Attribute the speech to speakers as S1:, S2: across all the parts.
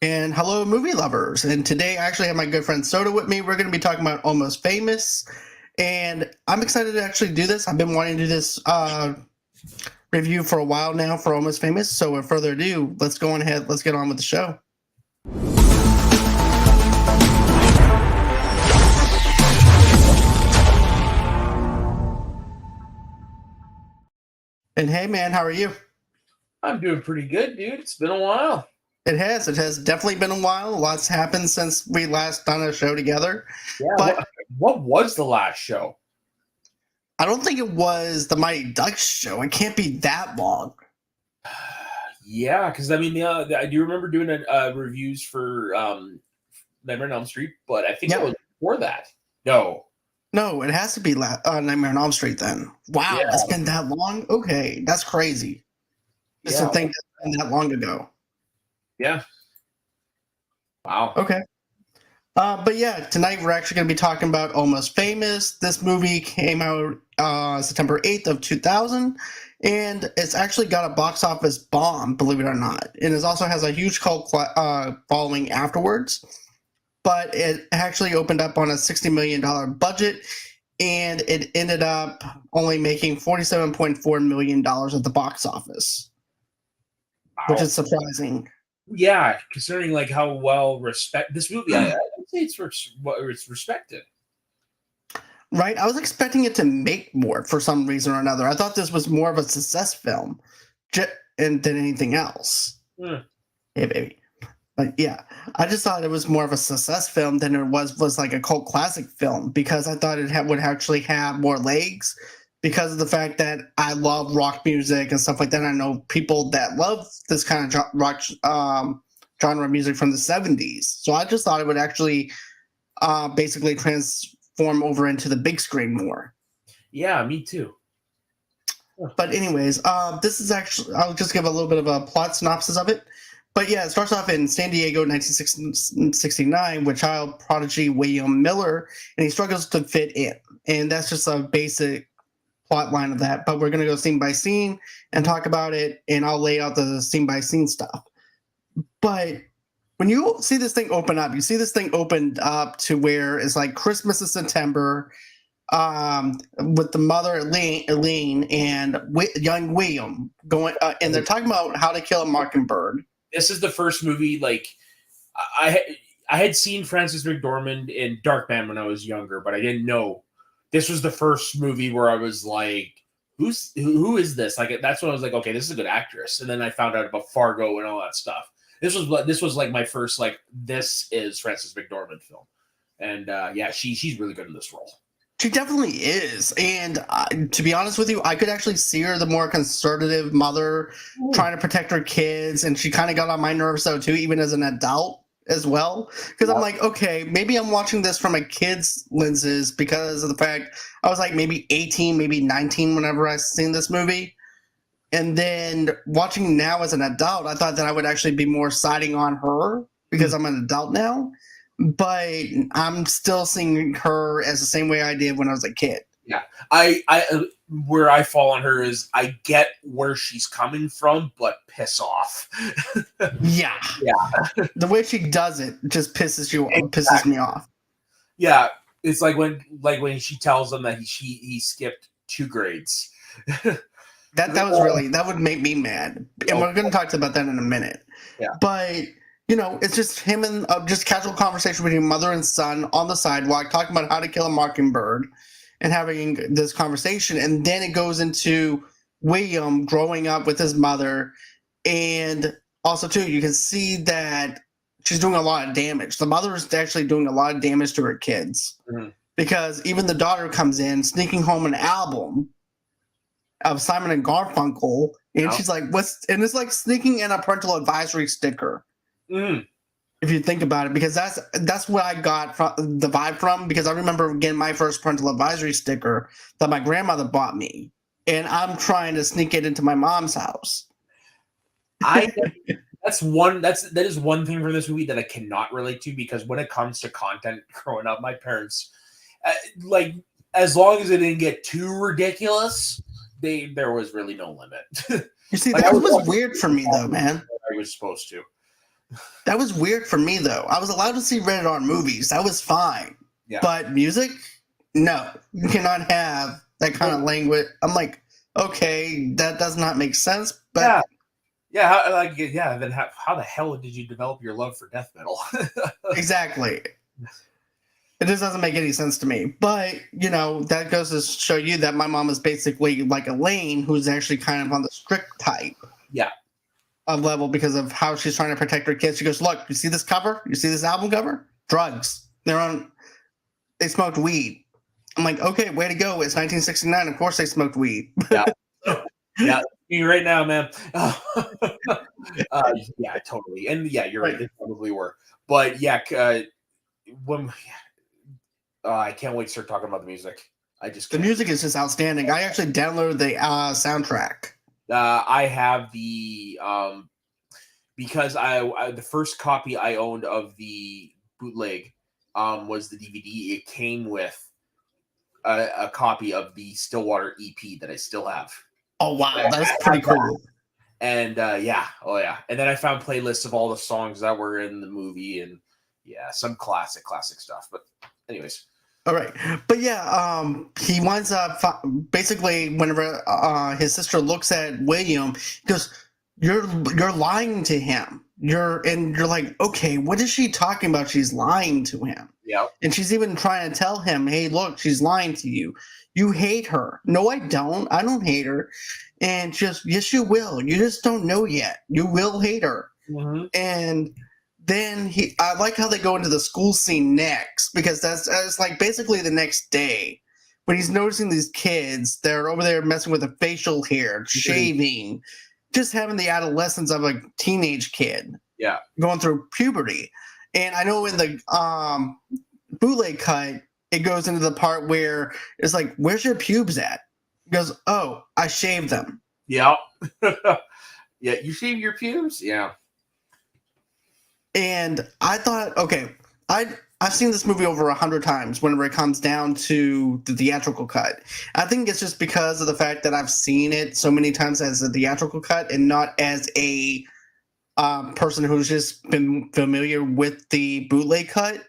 S1: And hello, movie lovers. And today I actually have my good friend Soda with me. We're going to be talking about Almost Famous. And I'm excited to actually do this. I've been wanting to do this review for a while now for Almost Famous. So without further ado, let's go on ahead. Let's get on with the show. And hey, man, how are you?
S2: I'm doing pretty good, dude. It's been a while.
S1: It has definitely been a while. Lots happened since we last done a show together.
S2: Yeah.
S1: But
S2: what was the last show?
S1: I don't think it was the Mighty Ducks show. It can't be that long.
S2: Yeah, because I mean, I do remember doing reviews for Nightmare on Elm Street, but I think it was before that. No,
S1: it has to be Nightmare on Elm Street then. Wow, It's been that long? Okay, that's crazy. Just to think that's been that long ago.
S2: Yeah. Wow.
S1: Okay. But yeah, tonight we're actually going to be talking about Almost Famous. This movie came out September 8th of 2000, and it's actually got a box office bomb, believe it or not. And it also has a huge cult following afterwards. But it actually opened up on a $60 million budget, and it ended up only making $47.4 million at the box office, which is surprising.
S2: Yeah, considering like how well this movie, I would say it's respected.
S1: Right, I was expecting it to make more for some reason or another. I thought this was more of a success film than anything else. Hey, baby. But yeah, I just thought it was more of a success film than it was like a cult classic film, because I thought it would actually have more legs, because of the fact that I love rock music and stuff like that. I know people that love this kind of rock genre music from the 70s. So I just thought it would actually basically transform over into the big screen more.
S2: Yeah, me too.
S1: But anyways, this is actually, I'll just give a little bit of a plot synopsis of it. But yeah, it starts off in San Diego, 1969, with child prodigy William Miller, and he struggles to fit in. And that's just a basic plot line of that. But we're going to go scene by scene and talk about it, and I'll lay out the scene by scene stuff. But when you see this thing open up, you see this thing opened up to where it's like Christmas in September, with the mother Elaine and young William going, and they're talking about how to kill a mockingbird.
S2: This is the first movie, like, I had seen Frances McDormand in Darkman when I was younger, but I didn't know this was the first movie where I was like, who is this? Like, that's when I was like, okay, this is a good actress. And then I found out about Fargo and all that stuff. This was like my first, like, this is Frances McDormand film. And yeah, she's really good in this role.
S1: She definitely is. And to be honest with you, I could actually see her the more conservative mother trying to protect her kids. And she kind of got on my nerves, though, too, even as an adult as well. Because I'm like, okay, maybe I'm watching this from a kid's lenses because of the fact I was like maybe 18, maybe 19 whenever I seen this movie. And then watching now as an adult, I thought that I would actually be more siding on her because I'm an adult now. But I'm still seeing her as the same way I did when I was a kid.
S2: Yeah, I where I fall on her is I get where she's coming from, but piss off.
S1: Yeah. The way she does it just pisses me off.
S2: Yeah, it's like when she tells him that he skipped 2 grades.
S1: that would make me mad, and we're going to talk about that in a minute.
S2: Yeah,
S1: but. You know, it's just him and just casual conversation between mother and son on the sidewalk, talking about how to kill a mockingbird and having this conversation. And then it goes into William growing up with his mother. And also, too, you can see that she's doing a lot of damage. The mother is actually doing a lot of damage to her kids. Mm-hmm. Because even the daughter comes in, sneaking home an album of Simon and Garfunkel. And she's like, and it's like sneaking in a parental advisory sticker. If you think about it, because that's what I got from the vibe from, because I remember getting my first parental advisory sticker that my grandmother bought me, and I'm trying to sneak it into my mom's house.
S2: That is one thing from this movie that I cannot relate to, because when it comes to content growing up, my parents, like, as long as it didn't get too ridiculous, there was really no limit.
S1: You see, that was weird for me though, man.
S2: I was supposed to.
S1: That was weird for me, though. I was allowed to see rated R movies. That was fine.
S2: Yeah.
S1: But music, no. You cannot have that kind of language. I'm like, okay, that does not make sense. But
S2: Then how the hell did you develop your love for death metal?
S1: exactly. It just doesn't make any sense to me. But, that goes to show you that my mom is basically like Elaine, who's actually kind of on the strict type.
S2: Yeah.
S1: Of level because of how she's trying to protect her kids. She goes, look, you see this cover? You see this album cover? Drugs. They smoked weed. I'm like, okay, way to go. It's 1969. Of course they smoked weed.
S2: Yeah. Yeah. You right now, man. Yeah, totally. And yeah, you're right. They probably were. But yeah, I can't wait to start talking about the music.
S1: The music is just outstanding. I actually downloaded the soundtrack.
S2: I have the because I the first copy I owned of the bootleg was the DVD. It came with a copy of the Stillwater EP that I still have.
S1: Oh wow, that's pretty cool.
S2: And and then I found playlists of all the songs that were in the movie, and some classic stuff. But anyways.
S1: All right. But he winds up basically whenever his sister looks at William, he goes, you're lying to him. You're like, okay, what is she talking about? She's lying to him.
S2: Yeah.
S1: And she's even trying to tell him, hey, look, she's lying to you. You hate her. No, I don't. I don't hate her. And yes, you will. You just don't know yet. You will hate her.
S2: Mm-hmm.
S1: And then I like how they go into the school scene next, because that's like basically the next day when he's noticing these kids. They're over there messing with the facial hair, shaving, just having the adolescence of a teenage kid.
S2: Yeah.
S1: Going through puberty. And I know in the bootleg cut, it goes into the part where it's like, where's your pubes at? He goes, oh, I shaved them.
S2: Yeah. Yeah, you shave your pubes? Yeah.
S1: And I thought, okay, I've seen this movie over 100 times whenever it comes down to the theatrical cut. I think it's just because of the fact that I've seen it so many times as a theatrical cut and not as a person who's just been familiar with the bootleg cut.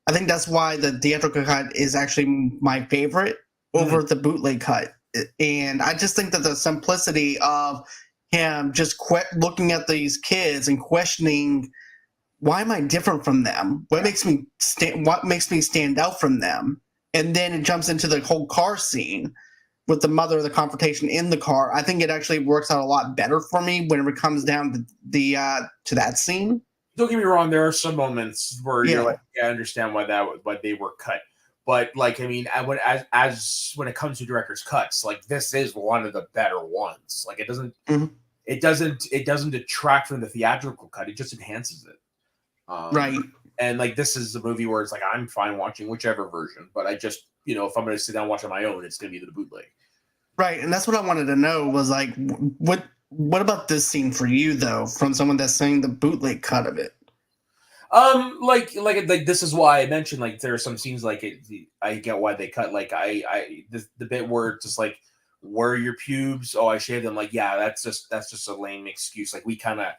S1: I think that's why the theatrical cut is actually my favorite over the bootleg cut. And I just think that the simplicity of him just looking at these kids and questioning, why am I different from them? What makes me stand out from them? And then it jumps into the whole car scene with the mother, the confrontation in the car. I think it actually works out a lot better for me whenever it comes down to that scene.
S2: Don't get me wrong. There are some moments where you're like, I understand why they were cut. But like, I mean, when it comes to director's cuts, like this is one of the better ones. Like it doesn't detract from the theatrical cut. It just enhances it.
S1: Right.
S2: And like this is a movie where it's like I'm fine watching whichever version, but I just if I'm going to sit down and watch on my own, it's going to be the bootleg.
S1: Right, and that's what I wanted to know was like, what about this scene for you though, from someone that's saying the bootleg cut of it?
S2: Like this is why I mentioned like there are some scenes like I get why they cut. Like the bit where it's just like, where are your pubes? Oh, I shaved them. Like that's just a lame excuse. Like we kind of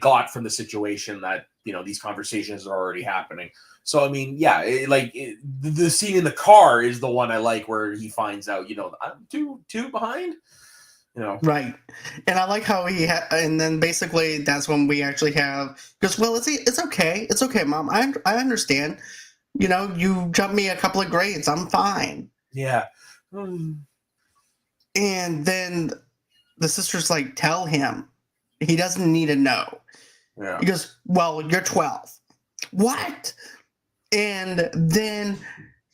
S2: got from the situation that these conversations are already happening. So I mean, the scene in the car is the one I like, where he finds out I'm two behind.
S1: Right, and I like how and then basically that's when we actually have, because it's okay, Mom, I understand, you jumped me a couple of grades, I'm fine.
S2: Yeah.
S1: And then the sisters like tell him he doesn't need to know.
S2: Yeah.
S1: He goes, well, you're 12. What? And then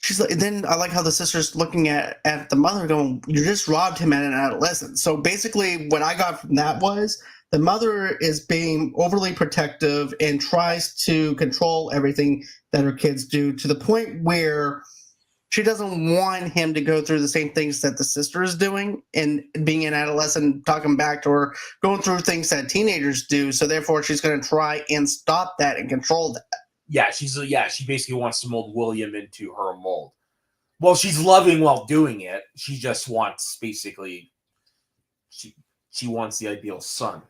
S1: she's like, then I like how the sister's looking at the mother going, you just robbed him at an adolescent. So basically what I got from that was the mother is being overly protective and tries to control everything that her kids do, to the point where she doesn't want him to go through the same things that the sister is doing and being an adolescent, talking back to her, going through things that teenagers do. So therefore she's going to try and stop that and control that.
S2: Yeah, she basically wants to mold William into her mold. Well, she's loving while doing it. She just wants basically she wants the ideal son.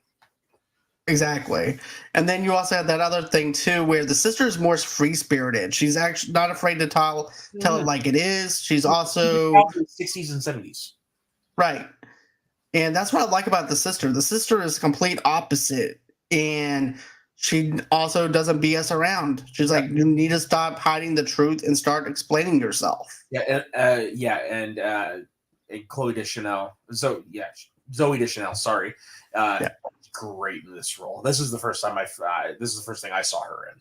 S1: Exactly. And then you also have that other thing too, where the sister is more free spirited. She's actually not afraid to tell it like it is. She's also
S2: 60s and 70s.
S1: right. And that's what I like about the sister. The sister is complete opposite. And she also doesn't BS around. She's like, you need to stop hiding the truth and start explaining yourself.
S2: Yeah, and Chloe Deschanel. Zoe Deschanel. Sorry, great in this role. This is the first time this is the first thing I saw her in.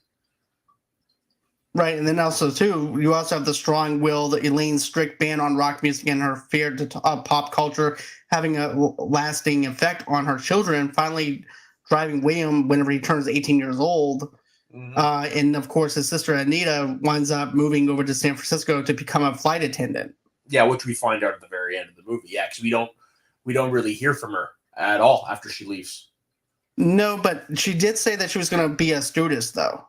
S1: Right, and then also too, you also have the strong will, Elaine's strict ban on rock music and her fear to pop culture having a lasting effect on her children. Finally, driving William whenever he turns 18 years old. And of course, his sister Anita winds up moving over to San Francisco to become a flight attendant.
S2: Yeah, which we find out at the very end of the movie. Yeah, because we don't really hear from her at all after she leaves.
S1: No, but she did say that she was going to be a stewardess, though.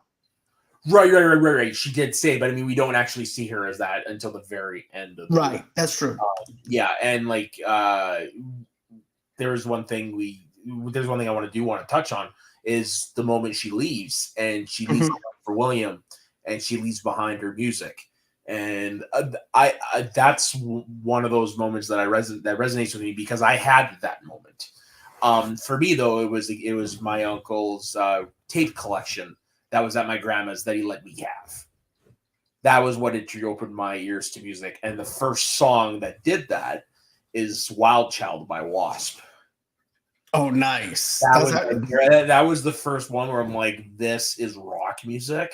S2: Right. She did say, but I mean, we don't actually see her as that until the very end of the movie.
S1: That's true.
S2: Yeah, and like there's one thing I want to touch on is the moment she leaves, and she leaves for William, and she leaves behind her music, and I that's one of those moments that resonates with me because I had that moment. For me though, it was my uncle's tape collection that was at my grandma's that he let me have. That was what opened my ears to music, and the first song that did that is "Wild Child" by Wasp.
S1: Oh, nice.
S2: That was the first one where I'm like, this is rock music.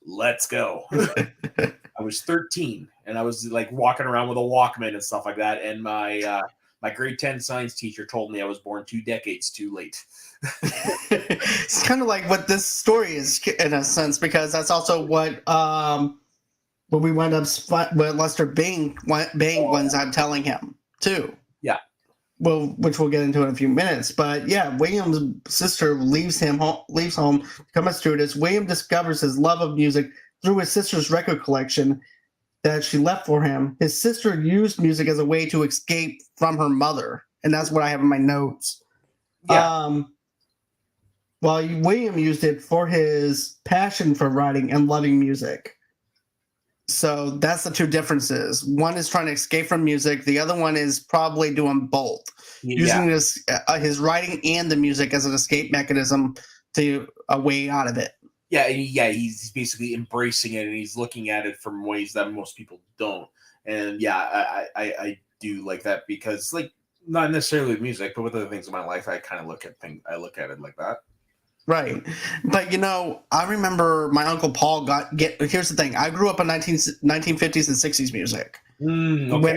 S2: Let's go. I was 13 and I was like walking around with a Walkman and stuff like that. And my grade 10 science teacher told me I was born 2 decades too late.
S1: It's kind of like what this story is in a sense, because that's also what we wind up with Lester Bang winds up telling him too.
S2: Yeah.
S1: Well, which we'll get into in a few minutes, but yeah, William's sister leaves home, to become a stewardess. William discovers his love of music through his sister's record collection that she left for him. His sister used music as a way to escape from her mother, and that's what I have in my notes.
S2: Yeah.
S1: While William used it for his passion for writing and loving music. So that's the two differences. One is trying to escape from music. The other one is probably doing both, using his writing and the music as an escape mechanism to a way out of it.
S2: Yeah, he's basically embracing it, and he's looking at it from ways that most people don't. And yeah, I do like that because, like, not necessarily with music, but with other things in my life, I kind of look at it like that.
S1: Right. But, I remember my Uncle Paul here's the thing. I grew up in 1950s and 60s music.
S2: Okay.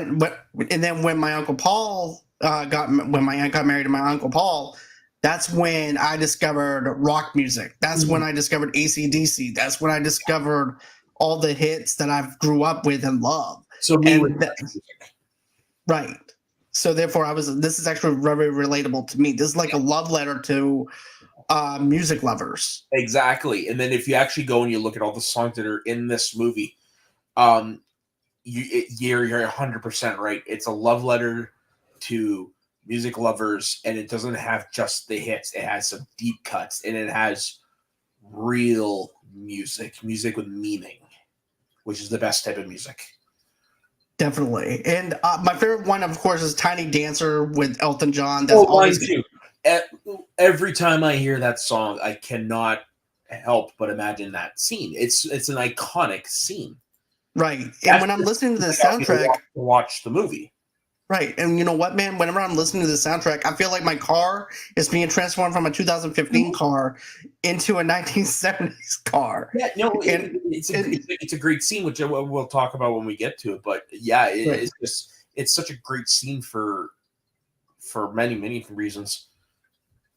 S1: And then when my Uncle Paul when my aunt got married to my Uncle Paul, that's when I discovered rock music. That's when I discovered AC/DC. That's when I discovered all the hits that I've grew up with and love.
S2: So
S1: right. So therefore this is actually very relatable to me. This is like a love letter to music lovers.
S2: Exactly. And then if you actually go and you look at all the songs that are in this movie, you're 100% right. It's a love letter to music lovers, and it doesn't have just the hits. It has some deep cuts, and it has real music with meaning, which is the best type of music.
S1: Definitely. And my favorite one, of course, is Tiny Dancer with Elton John. That's always
S2: mine too. Every time I hear that song, I cannot help but imagine that scene. It's an iconic scene.
S1: Right. And when I'm listening to the soundtrack,
S2: watch the movie.
S1: Right. And you know what, man? Whenever I'm listening to the soundtrack, I feel like my car is being transformed from a 2015 car into a 1970s car.
S2: Yeah, no, it's a great scene, which we'll talk about when we get to it. But yeah, it's such a great scene for many, many reasons.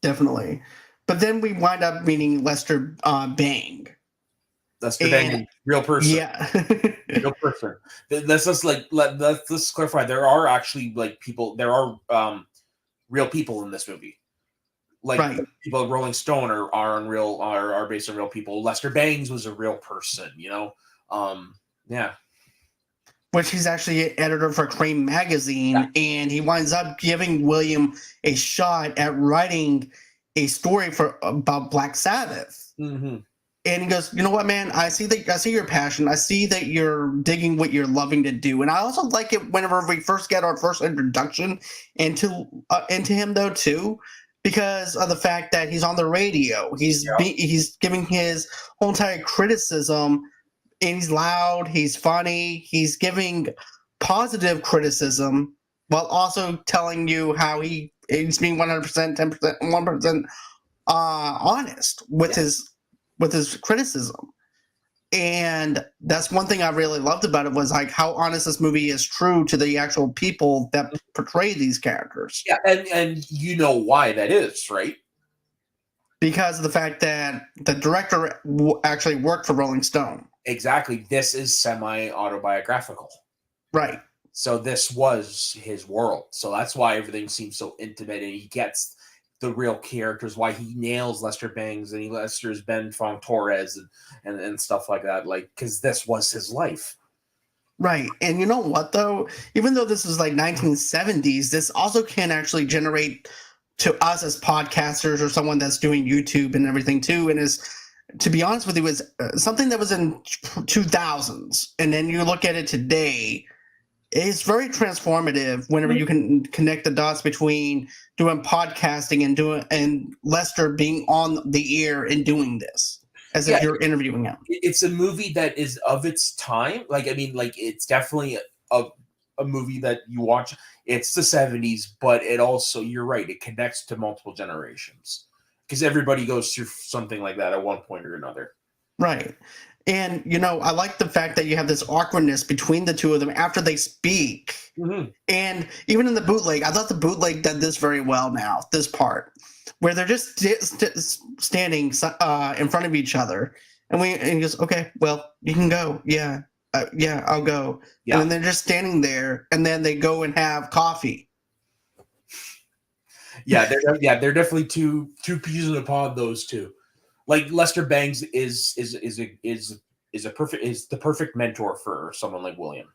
S1: Definitely. But then we wind up meeting Lester Bang.
S2: Lester Bang, real person.
S1: Yeah.
S2: Real person. Let's clarify. There are actually people. There are real people in this movie. People at Rolling Stone are based on real people. Lester Bangs was a real person. Yeah.
S1: Which he's actually an editor for Crane magazine, and he winds up giving William a shot at writing a story about Black Sabbath.
S2: Mm-hmm.
S1: And he goes, you know what, man? I see your passion. I see that you're digging what you're loving to do. And I also like it whenever we first get our first introduction into him, though, too, because of the fact that he's on the radio. He's giving his whole entire criticism, and he's loud. He's funny. He's giving positive criticism while also telling you how he's being 100%, 10%, 1% honest with his criticism. And that's one thing I really loved about it, was like how honest this movie is true to the actual people that portray these characters.
S2: Yeah, and you know why that is, right?
S1: Because of the fact that the director actually worked for Rolling Stone.
S2: Exactly. This is semi-autobiographical.
S1: Right.
S2: So this was his world. So that's why everything seems so intimate, and he gets the real characters, why he nails Lester Bangs and Lester's Ben Fong Torres and stuff like that, like, because this was his life.
S1: Right. And you know what, though? Even though this is like 1970s, this also can actually generate to us as podcasters or someone that's doing YouTube and everything too, and is, to be honest with you, is something that was in 2000s. And then you look at it today, it's very transformative whenever you can connect the dots between doing podcasting and Lester being on the air and doing this as if you're interviewing him.
S2: It's a movie that is of its time. Like, I mean, like, it's definitely a movie that you watch. It's the 70s, but it also, you're right, it connects to multiple generations because everybody goes through something like that at one point or another.
S1: Right. And, you know, I like the fact that you have this awkwardness between the two of them after they speak.
S2: Mm-hmm.
S1: And even in the bootleg, I thought the bootleg did this very well now, this part, where they're just standing in front of each other. And he goes, okay, well, you can go. Yeah, I'll go. Yeah. And then they're just standing there, and then they go and have coffee.
S2: Yeah, they're definitely two peas in a pod, those two. Like, Lester Bangs is the perfect mentor for someone like William.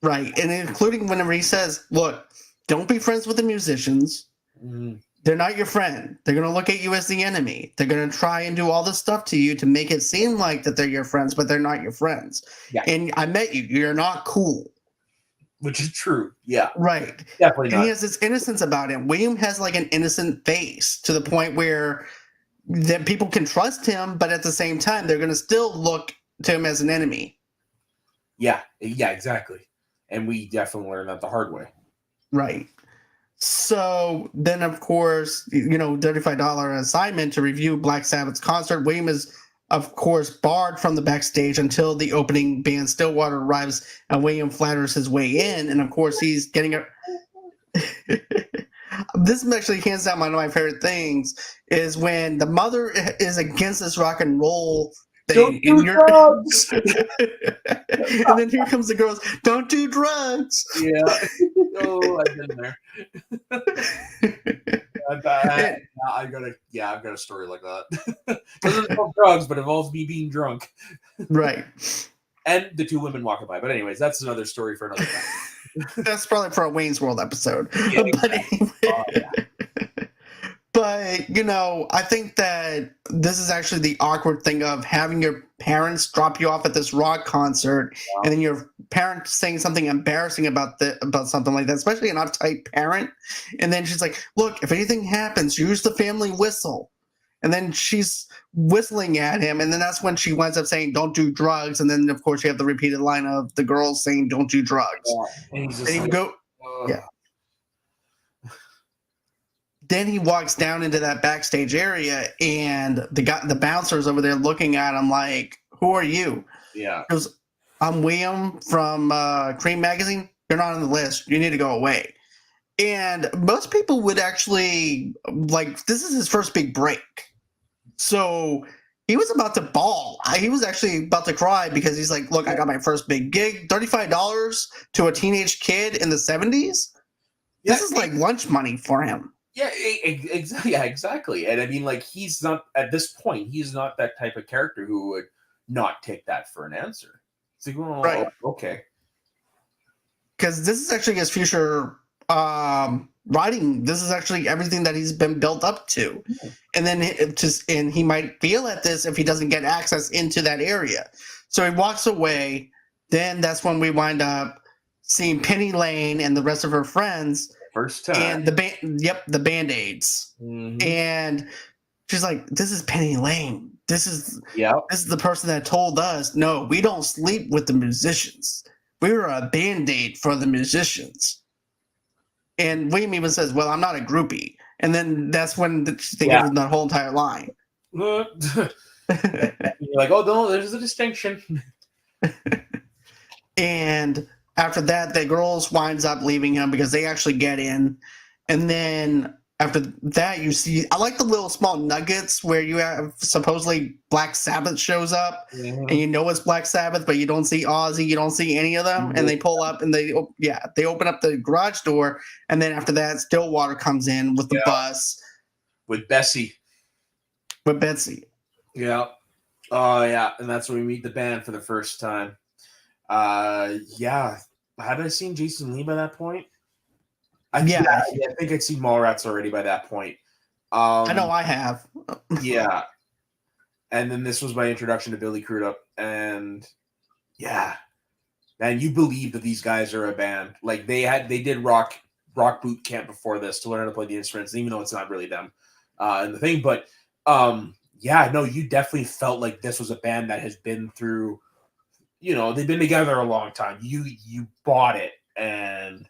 S1: Right, and including whenever he says, "Look, don't be friends with the musicians.
S2: Mm-hmm.
S1: They're not your friend. They're going to look at you as the enemy. They're going to try and do all this stuff to you to make it seem like that they're your friends, but they're not your friends. Yeah. And I met you. You're not cool."
S2: Which is true. Yeah.
S1: Right.
S2: Definitely not.
S1: And he has this innocence about him. William has like an innocent face to the point where that people can trust him, but at the same time, they're going to still look to him as an enemy.
S2: Yeah, exactly. And we definitely learned that the hard way.
S1: Right. So then, of course, you know, $35 assignment to review Black Sabbath's concert. William is, of course, barred from the backstage until the opening band Stillwater arrives, and William flatters his way in. And, of course, he's getting a... This is actually hands down one of my favorite things, is when the mother is against this rock and roll thing.
S2: Don't do drugs!
S1: And then here comes the girls, don't do drugs!
S2: Yeah. Oh, I've been there. I've got a story like that. Because it involves drugs, but it involves me being drunk.
S1: Right.
S2: And the two women walking by. But anyways, that's another story for another time.
S1: That's probably for a Wayne's World episode.
S2: Yeah,
S1: but anyway, but, you know, I think that this is actually the awkward thing of having your parents drop you off at this rock concert, and then your parent saying something embarrassing about something like that, especially an uptight parent. And then she's like, look, if anything happens, use the family whistle. And then she's whistling at him, and then that's when she winds up saying, don't do drugs. And then, of course, you have the repeated line of the girls saying, don't do drugs. Yeah. And he's just yeah. Then he walks down into that backstage area, and the bouncer's over there looking at him like, who are you?
S2: Yeah.
S1: He goes, I'm William from Cream Magazine. You're not on the list. You need to go away. And most people would actually, like, this is his first big break. So he was about to bawl. He was actually about to cry because he's like, look, I got my first big gig. $35 to a teenage kid in the 70s? This is like lunch money for him.
S2: Yeah, exactly. And I mean, like, he's not, at this point, he's not that type of character who would not take that for an answer. It's like, oh, right. Okay.
S1: Because this is actually his future writing. This is actually everything that he's been built up to, and then and he might feel at this if he doesn't get access into that area. So he walks away. Then that's when we wind up seeing Penny Lane and the rest of her friends
S2: First time.
S1: and the Band-Aids. And she's like, "This is Penny Lane. This is the person that told us, no, we don't sleep with the musicians. We were a Band-Aid for the musicians." And William even says, "Well, I'm not a groupie." And then that's when they give him that whole entire line.
S2: You're like, oh no, there's a distinction.
S1: And after that, the girls winds up leaving him because they actually get in. And then after that, you see, I like the little small nuggets where you have supposedly Black Sabbath shows up, and you know it's Black Sabbath, but you don't see Ozzy, you don't see any of them, and they pull up and they open up the garage door, and then after that, Stillwater comes in with the bus
S2: with Bessie.
S1: With Betsy.
S2: Yeah. Oh yeah, and that's when we meet the band for the first time. Had I seen Jason Lee by that point? I think I'd seen Mallrats already by that point.
S1: I know I have.
S2: Yeah. And then this was my introduction to Billy Crudup. And man, you believe that these guys are a band. Like they did rock boot camp before this to learn how to play the instruments, even though it's not really them in the thing. But you definitely felt like this was a band that has been through, they've been together a long time. You bought it. And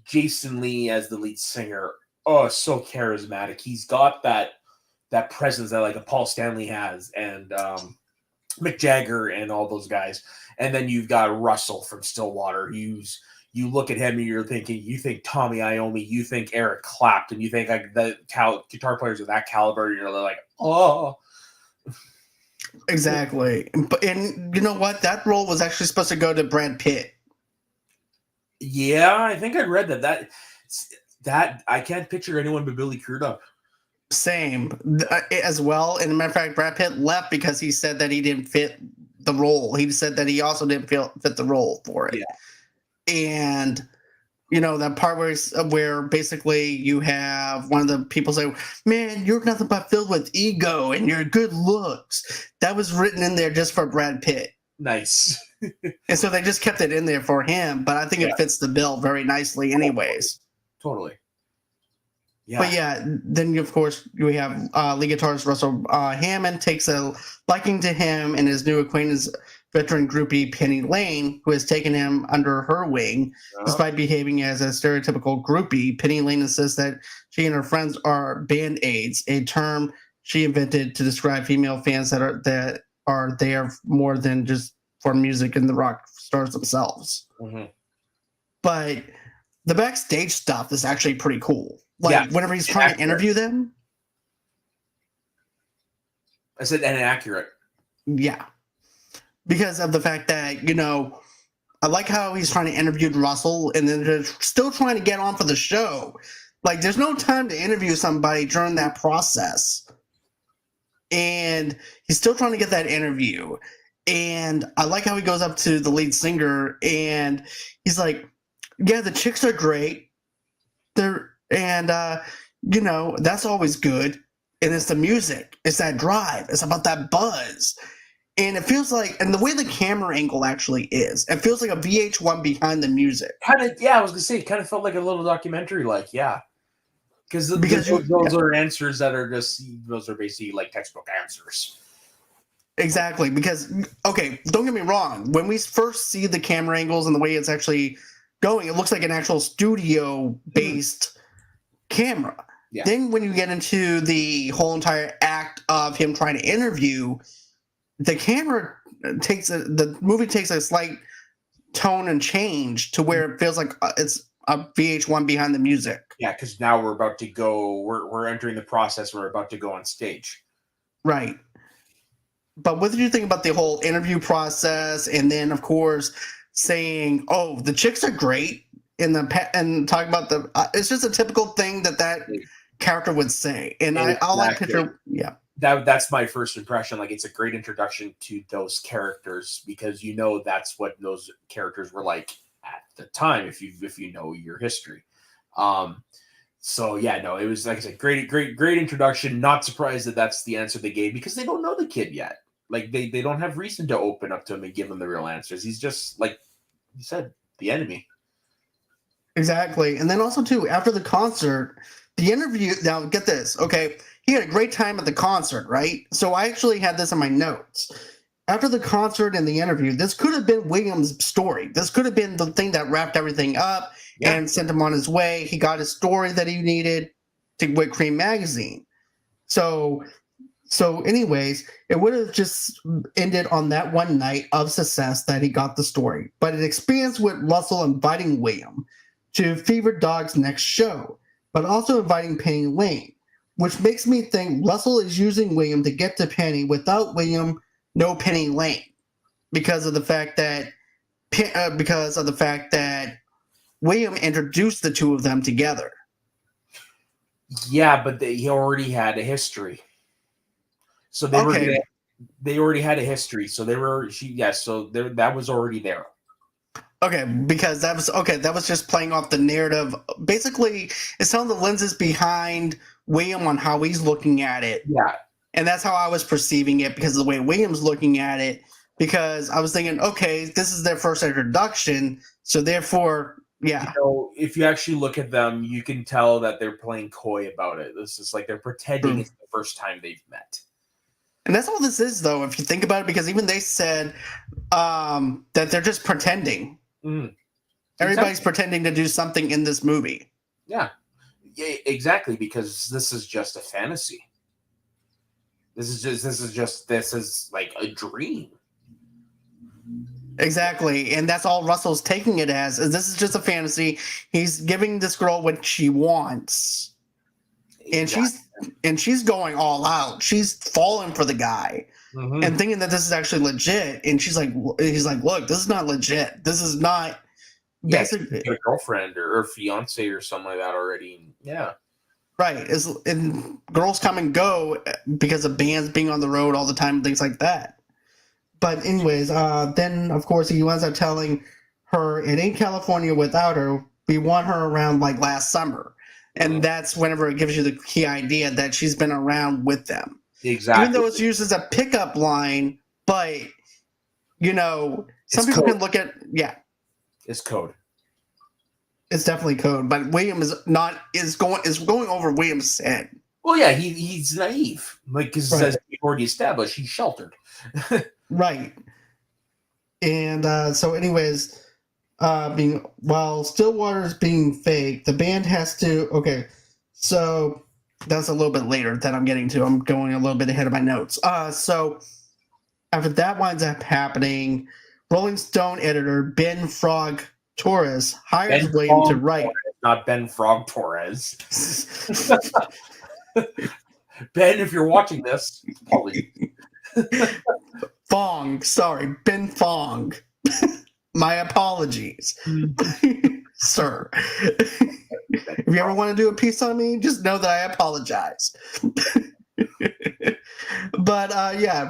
S2: Jason Lee as the lead singer, so charismatic. He's got that presence that like a Paul Stanley has, and Mick Jagger and all those guys. And then you've got Russell from Stillwater. You look at him and you think Tommy Iommi, you think Eric Clapton, you think like the guitar players of that caliber. And you're like, oh.
S1: Exactly. And you know what? That role was actually supposed to go to Brad Pitt.
S2: Yeah, I think I read that I can't picture anyone but Billy Crudup.
S1: Same as well. And as a matter of fact, Brad Pitt left because he said that he didn't fit the role. He said that he also didn't fit the role for it. Yeah. And that part where basically you have one of the people say, "Man, you're nothing but filled with ego and your good looks." That was written in there just for Brad Pitt.
S2: Nice.
S1: And so they just kept it in there for him, but I think it fits the bill very nicely anyways.
S2: Totally.
S1: Yeah. But then of course we have lead guitarist Russell Hammond takes a liking to him and his new acquaintance, veteran groupie Penny Lane, who has taken him under her wing. Despite behaving as a stereotypical groupie, Penny Lane insists that she and her friends are Band-Aids, a term she invented to describe female fans that are there more than just for music and the rock stars themselves. But the backstage stuff is actually pretty cool. Like whenever he's trying to interview them.
S2: I said inaccurate.
S1: Yeah. Because of the fact that, I like how he's trying to interview Russell and then they're still trying to get on for the show. Like there's no time to interview somebody during that process. And he's still trying to get that interview. And I like how he goes up to the lead singer and he's like, "Yeah, the chicks are great. That's always good. And it's the music. It's that drive. It's about that buzz." And it feels like, and the way the camera angle actually is, it feels like a VH1 behind the music.
S2: I was going to say, it kind of felt like a little documentary, Because those are answers that are those are basically like textbook answers.
S1: Exactly, because, okay, don't get me wrong. When we first see the camera angles and the way it's actually going, it looks like an actual studio-based camera. Yeah. Then when you get into the whole entire act of him trying to interview, the movie takes a slight tone and change to where it feels like it's a VH1 behind the music.
S2: Yeah, because now we're about to go, we're entering the process, we're about to go on stage.
S1: Right. But what did you think about the whole interview process? And then, of course, saying, "Oh, the chicks are great," and talking about it's just a typical thing that character would say. And I like picture,
S2: That's my first impression. Like, it's a great introduction to those characters because that's what those characters were like at the time. If you know your history, So yeah, no, it was like I said, great introduction. Not surprised that that's the answer they gave because they don't know the kid yet. Like they don't have reason to open up to him and give him the real answers. He's just like you said, the enemy.
S1: Exactly. And then also too, after the concert, the interview, now get this, okay, he had a great time at the concert, right? So I actually had this in my notes. After the concert and the interview, this could have been William's story. This could have been the thing that wrapped everything up and sent him on his way. He got his story that he needed with Cream Magazine. So anyways, it would have just ended on that one night of success that he got the story. But it expands with Russell inviting William to Fever Dog's next show, but also inviting Penny Lane, which makes me think Russell is using William to get to Penny without William, no Penny Lane, because of the fact that William introduced the two of them together.
S2: Yeah, but he already had a history. So they already had a history. So that was already there.
S1: Okay, because that was just playing off the narrative. Basically, it's telling the lenses behind William on how he's looking at it.
S2: Yeah.
S1: And that's how I was perceiving it because of the way William's looking at it. Because I was thinking, okay, this is their first introduction, so therefore, yeah.
S2: If you actually look at them, you can tell that they're playing coy about it. This is like they're pretending it's the first time they've met.
S1: And that's all this is, though, if you think about it, because even they said that they're just pretending.
S2: Mm.
S1: Everybody's pretending to do something in this movie.
S2: Yeah, exactly, because this is just a fantasy. This is like a dream.
S1: Exactly, and that's all Russell's taking it as. Is this is just a fantasy. He's giving this girl what she wants, and she's going all out. She's falling for the guy and thinking that this is actually legit. And he's like, look, this is not legit. This is not.
S2: Basically, a girlfriend or fiance or something like that already. Yeah.
S1: Right. And girls come and go because of bands being on the road all the time and things like that. But anyways, then, of course, he winds up telling her it ain't California without her. We want her around like last summer. And that's whenever it gives you the key idea that she's been around with them.
S2: Exactly.
S1: Even though it's used as a pickup line, but, some
S2: it's
S1: people
S2: code.
S1: can look at,
S2: It's code.
S1: It's definitely code, but William is going over William's head.
S2: Well, yeah, he's naive, because as we've already established, he's sheltered.
S1: Right. And so, anyways, while Stillwater's being fake, the band has to. Okay, so that's a little bit later that I'm getting to. I'm going a little bit ahead of my notes. So after that winds up happening, Rolling Stone editor Ben Frog Torres hires William to write.
S2: Torres, not Ben Frog Torres. Ben, if you're watching this, probably.
S1: Fong, sorry, Ben Fong. My apologies, sir. If you ever want to do a piece on me, just know that I apologize. But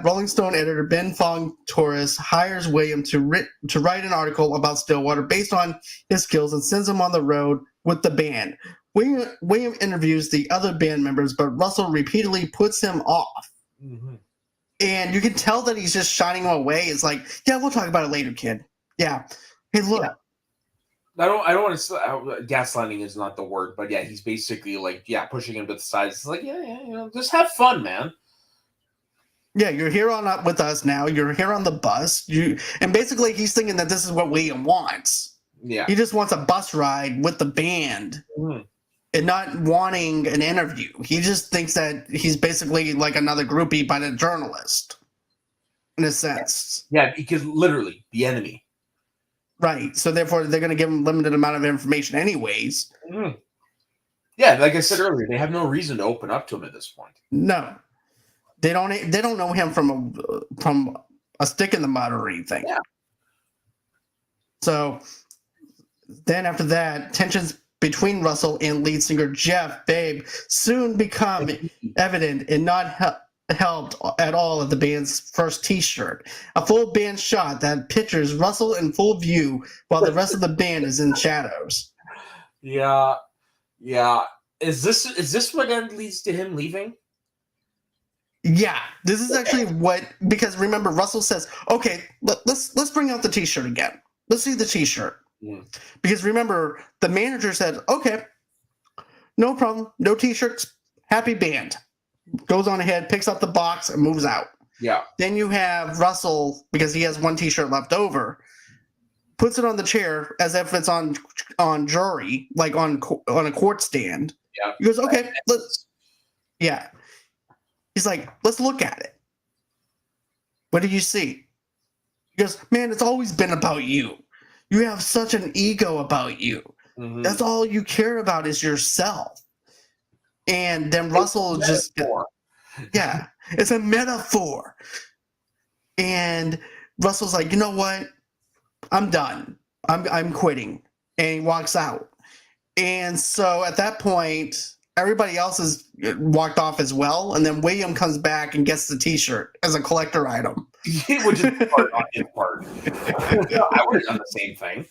S1: Rolling Stone editor Ben Fong Torres hires William to write an article about Stillwater based on his skills and sends him on the road with the band. William interviews the other band members, but Russell repeatedly puts him off. Mm-hmm. And you can tell that he's just shining him away. It's like, yeah, we'll talk about it later, kid. Yeah. Hey, look.
S2: Yeah. I don't want to. Gaslighting is not the word, but yeah, he's basically like, pushing him to the side. It's like, just have fun, man.
S1: Yeah, you're here with us now. You're here on the bus. And basically, he's thinking that this is what William wants.
S2: Yeah,
S1: he just wants a bus ride with the band, and not wanting an interview. He just thinks that he's basically like another groupie, but a journalist, in a sense.
S2: Yeah, because literally the enemy.
S1: Right. So therefore, they're going to give him a limited amount of information, anyways.
S2: Mm. Yeah, like I said earlier, they have no reason to open up to him at this point.
S1: No. They don't know him from a stick in the mud or anything.
S2: Yeah.
S1: So then after that, tensions between Russell and lead singer Jeff Babe soon become evident and not helped at all at the band's first T-shirt. A full band shot that pictures Russell in full view while the rest of the band is in shadows.
S2: Yeah. Yeah. Is this what then leads to him leaving?
S1: Yeah, this is actually what, because remember Russell says, "Okay, let's bring out the T-shirt again. Let's see the T-shirt."
S2: Mm.
S1: Because remember, the manager said, "Okay, no problem, no T-shirts, happy band." Goes on ahead, picks up the box, and moves out.
S2: Yeah.
S1: Then you have Russell, because he has one T-shirt left over, puts it on the chair as if it's on jury, like on a court stand.
S2: Yeah.
S1: He goes, "Okay, let's." Yeah. He's like, "Let's look at it. What do you see?" He goes, "Man, it's always been about you. You have such an ego about you.
S2: Mhm.
S1: That's all you care about is yourself." And then Russell just, yeah, it's a metaphor. And Russell's like, "You know what? I'm done. I'm quitting." And he walks out. And so at that point, everybody else has walked off as well. And then William comes back and gets the T-shirt as a collector item.
S2: Which is part on his part. I would have done the same thing.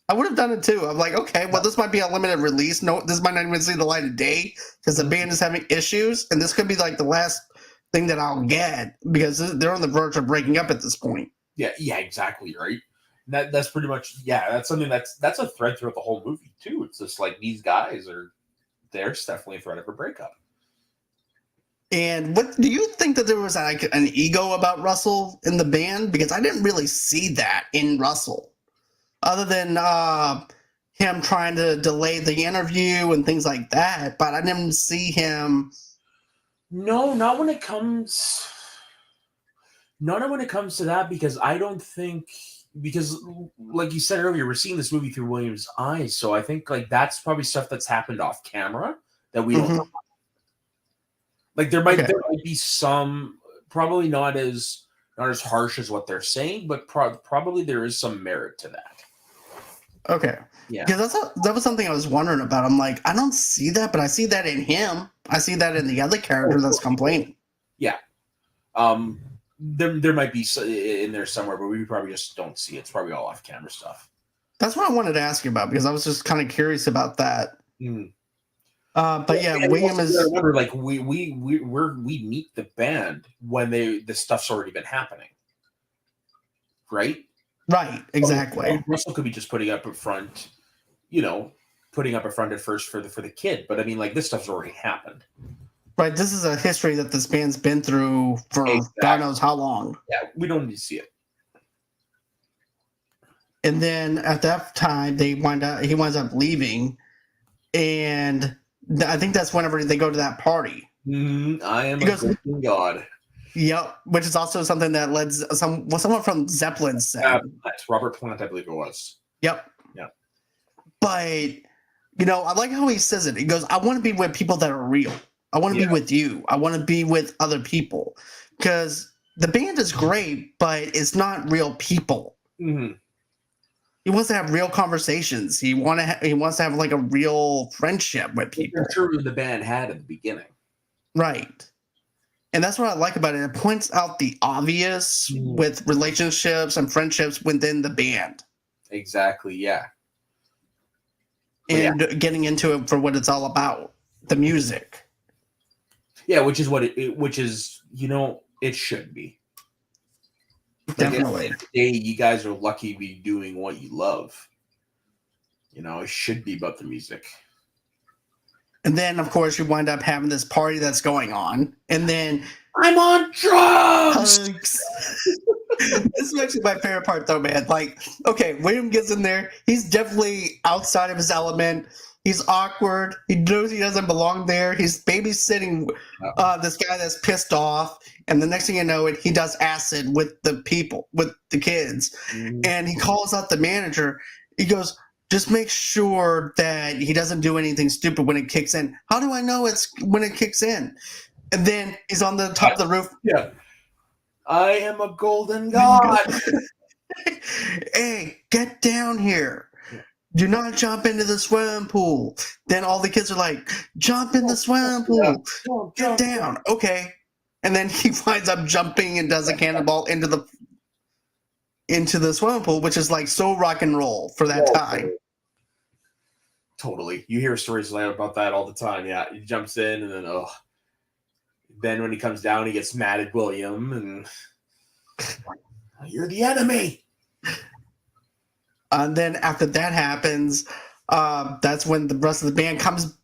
S1: I would have done it too. I'm like, okay, well, this might be a limited release. No, this might not even see the light of day because the band is having issues, and this could be like the last thing that I'll get because they're on the verge of breaking up at this point.
S2: Yeah, exactly, right. That's pretty much, that's something that's a thread throughout the whole movie too. It's just like these guys there's definitely a threat of a breakup.
S1: And what do you think that there was like an ego about Russell in the band? Because I didn't really see that in Russell, other than him trying to delay the interview and things like that. But I didn't see him.
S2: No, not when it comes. Not when it comes to that, because I don't think, because like you said earlier, we're seeing this movie through William's eyes, so I think like that's probably stuff that's happened off camera that we don't know. Like there might be some, probably not as harsh as what they're saying, but probably there is some merit to that.
S1: Okay.
S2: Yeah.
S1: Because that was something I was wondering about. I'm like, I don't see that, but I see that in him. I see that in the other character that's complaining.
S2: Yeah. There might be in there somewhere, but we probably just don't see it. It's probably all off camera stuff.
S1: That's what I wanted to ask you about, because I was just kind of curious about that.
S2: Mm.
S1: But yeah, William is.
S2: Remember, like we meet the band when the stuff's already been happening, right?
S1: Right, exactly.
S2: Russell could be just putting up a front, at first for the kid, but I mean, like this stuff's already happened.
S1: Right, this is a history that this band's been through for God knows how long.
S2: Yeah, we don't need to see it.
S1: And then at that time, he winds up leaving, and I think that's whenever they go to that party.
S2: I am a golden god.
S1: Yep, which is also something that someone from Zeppelin said.
S2: Robert Plant, I believe it was.
S1: Yep.
S2: Yeah.
S1: But I like how he says it. He goes, "I want to be with people that are real. I want to be with you. I want to be with other people." Because the band is great, but it's not real people.
S2: Mm-hmm.
S1: He wants to have real conversations. He wants to have like a real friendship with people.
S2: I'm sure the band had at the beginning.
S1: Right. And that's what I like about it. It points out the obvious with relationships and friendships within the band.
S2: Exactly, yeah.
S1: And getting into it for what it's all about, the music.
S2: Yeah, which is what it should be.
S1: Definitely.
S2: Like, at the end of the day, you guys are lucky to be doing what you love. It should be about the music.
S1: And then, of course, you wind up having this party that's going on. And then...
S2: I'm on drugs!
S1: This is actually my favorite part, though, man. Like, okay, William gets in there. He's definitely outside of his element. He's awkward. He knows he doesn't belong there. He's babysitting this guy that's pissed off. And the next thing you know, he does acid with the people, with the kids. Mm-hmm. And he calls out the manager. He goes, "Just make sure that he doesn't do anything stupid when it kicks in." How do I know it's when it kicks in? And then he's on the top of the roof.
S2: Yeah. I am a golden god.
S1: Hey, get down here. Do not jump into the swimming pool. Then all the kids are like, "Jump in the swimming pool. Get down." Okay. And then he winds up jumping and does a cannonball into the swimming pool, which is like so rock and roll for that time.
S2: totally. You hear stories about that all the time. Yeah, he jumps in and then when he comes down, he gets mad at William and you're the enemy.
S1: And then after that happens, that's when the rest of the band comes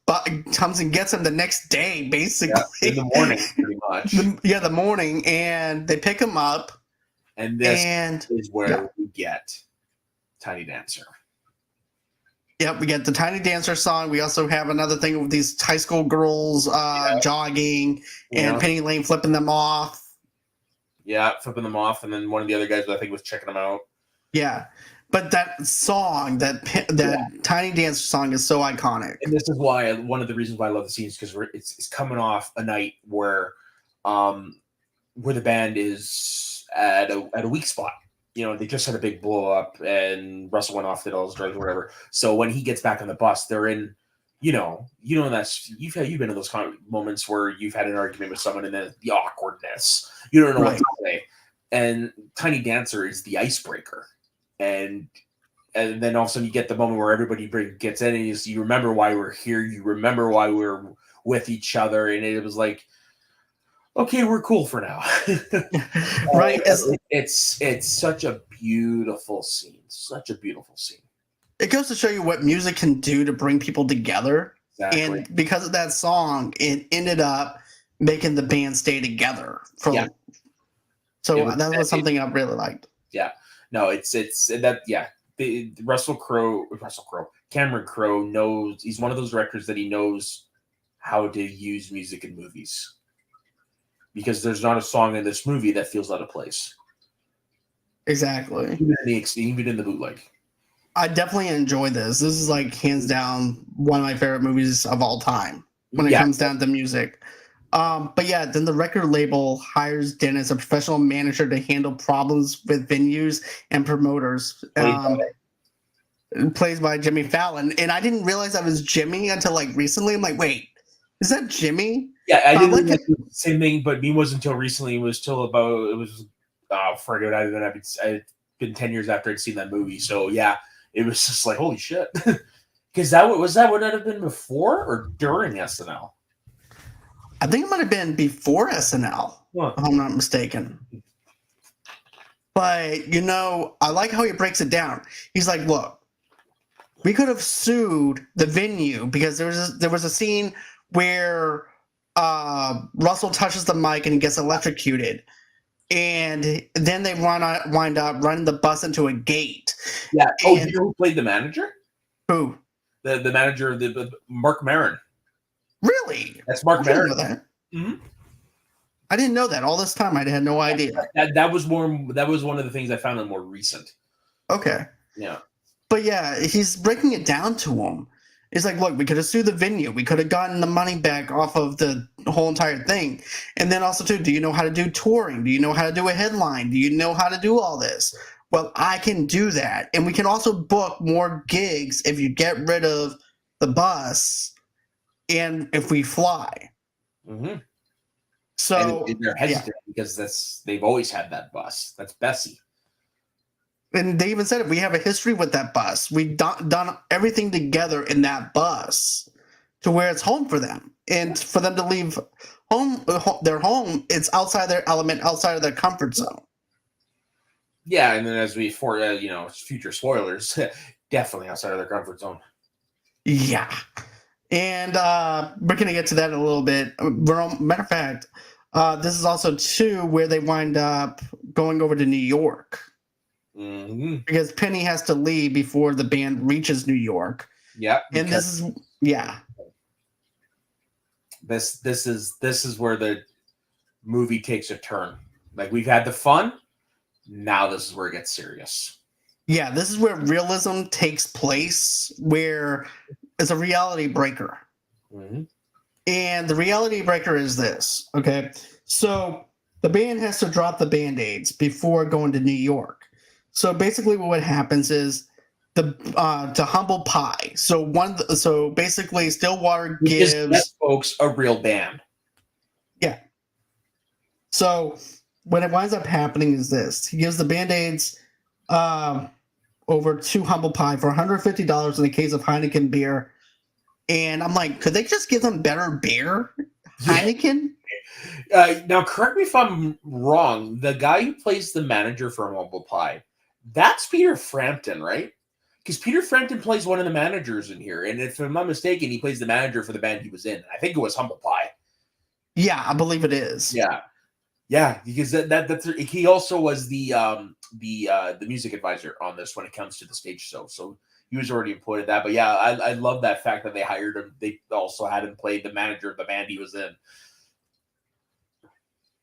S1: and gets him the next day, basically.
S2: Yeah, in the morning, pretty much.
S1: The morning, and they pick him up.
S2: And this is where we get Tiny Dancer.
S1: Yep, we get the Tiny Dancer song. We also have another thing with these high school girls jogging and Penny Lane flipping them off.
S2: Yeah, flipping them off, and then one of the other guys I think was checking them out.
S1: Yeah, but that song, that Tiny Dancer song, is so iconic.
S2: And this is why one of the reasons why I love the scene is because it's coming off a night where the band is at a weak spot. You know, they just had a big blow up, and Russell went off, did all his drugs or whatever. So when he gets back on the bus, they're in, that's you've been in those kind of moments where you've had an argument with someone, and then the awkwardness, you don't know what to say. And Tiny Dancer is the icebreaker, and then all of a sudden you get the moment where everybody gets in, and you remember why we're here, you remember why we're with each other, and it was like, okay, we're cool for now.
S1: Right.
S2: It's such a beautiful scene. Such a beautiful scene.
S1: It goes to show you what music can do to bring people together. Exactly. And because of that song, it ended up making the band stay together. That was something I really liked.
S2: Yeah. No, it's that, yeah. Cameron Crowe knows, he's one of those directors that he knows how to use music in movies. Because there's not a song in this movie that feels out of place.
S1: Exactly.
S2: Even in the bootleg.
S1: I definitely enjoy this. This is like hands down one of my favorite movies of all time when it comes down to music. But yeah, then the record label hires Dennis, a professional manager, to handle problems with venues and promoters. Plays by Jimmy Fallon. And I didn't realize that was Jimmy until like recently. I'm like, wait, is that Jimmy?
S2: Yeah, I didn't like the same thing, but me wasn't until recently. It was I'd been 10 years after I'd seen that movie. So yeah, it was just like, holy shit. Because that would have been before or during SNL?
S1: I think it might have been before SNL, if I'm not mistaken. But, I like how he breaks it down. He's like, look, we could have sued the venue because there was a scene where Russell touches the mic and he gets electrocuted. And then they wind up running the bus into a gate.
S2: Yeah. Oh, do you know who played the manager?
S1: Who?
S2: The manager of the Mark Maron.
S1: Really?
S2: That's Mark Maron.
S1: That. Mm-hmm. I didn't know that. All this time, I had no idea.
S2: That was one of the things I found more recent.
S1: Okay.
S2: Yeah.
S1: But yeah, he's breaking it down to him. It's like, look, we could have sued the venue. We could have gotten the money back off of the whole entire thing. And then also, too, do you know how to do touring? Do you know how to do a headline? Do you know how to do all this? Well, I can do that. And we can also book more gigs if you get rid of the bus and if we fly.
S2: Mm-hmm.
S1: So
S2: and they're hesitant because they've always had that bus. That's Bessie.
S1: And they even said it. We have a history with that bus. We've done everything together in that bus to where it's home for them. And for them to leave their home, it's outside their element, outside of their comfort zone.
S2: Yeah, and then as future spoilers, definitely outside of their comfort zone.
S1: Yeah. And we're going to get to that in a little bit. Matter of fact, this is also, too, where they wind up going over to New York.
S2: Mm-hmm.
S1: Because Penny has to leave before the band reaches New York.
S2: Yeah.
S1: And this is
S2: where the movie takes a turn. Like, we've had the fun. Now this is where it gets serious.
S1: Yeah, this is where realism takes place, where it's a reality breaker.
S2: Mm-hmm.
S1: And the reality breaker is this, okay? So the band has to drop the Band-Aids before going to New York. So basically what happens is to humble pie. So basically Stillwater gives
S2: folks a real band.
S1: Yeah. So what it winds up happening is this. He gives the Band-Aids over to Humble Pie for $150 in a case of Heineken beer And I'm like, could they just give them better beer? Heineken?
S2: Now, correct me if I'm wrong. The guy who plays the manager for Humble Pie, that's Peter Frampton, right? Because Peter Frampton plays one of the managers in here, and if I'm not mistaken, he plays the manager for the band he was in. I think it was Humble Pie.
S1: Yeah, I believe it is.
S2: Yeah, because that's he also was the music advisor on this when it comes to the stage show. So he was already employed at that. But yeah, I love that fact that they hired him. They also had him play the manager of the band he was in.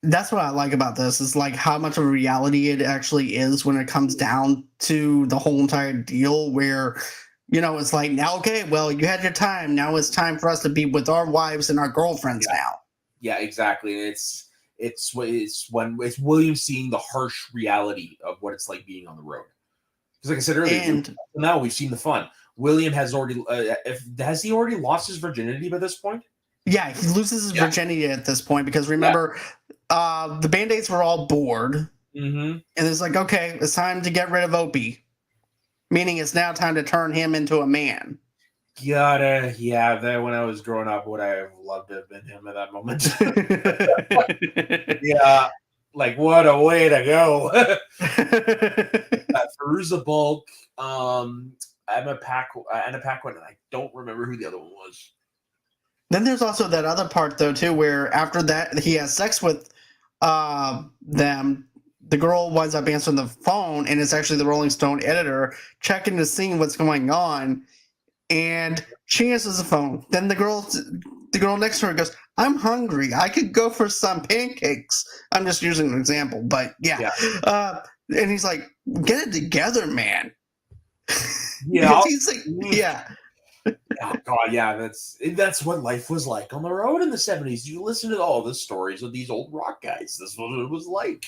S1: That's what I like about this, is like how much of a reality it actually is when it comes down to the whole entire deal, where, you know, it's like, now, okay, well, you had your time. Now it's time for us to be with our wives and our girlfriends now.
S2: Yeah, exactly. And it's William seeing the harsh reality of what it's like being on the road. Because, like I said earlier,
S1: And
S2: now we've seen the fun. William has already has he already lost his virginity by this point?
S1: yeah, he loses his virginity at this point, because remember, the Band-Aids were all bored.
S2: Mm-hmm.
S1: And it's like, okay, it's time to get rid of Opie. Meaning it's now time to turn him into a man.
S2: Yeah, that when I was growing up, would I have loved to have been him at that moment? Yeah, like what a way to go. Feruza Bulk, Anna Paquin, and I don't remember who the other one was.
S1: Then there's also that other part, though, too, where after that he has sex with them, the girl winds up answering the phone, and it's actually the Rolling Stone editor checking to see what's going on, and she answers the phone. Then the girl next to her goes, "I'm hungry. I could go for some pancakes." I'm just using an example, but yeah. And he's like, "Get it together, man."
S2: Yeah,
S1: he's like, yeah.
S2: Oh God, yeah, that's what life was like on the road in the 70s. You listen to all the stories of these old rock guys. This is what it was like.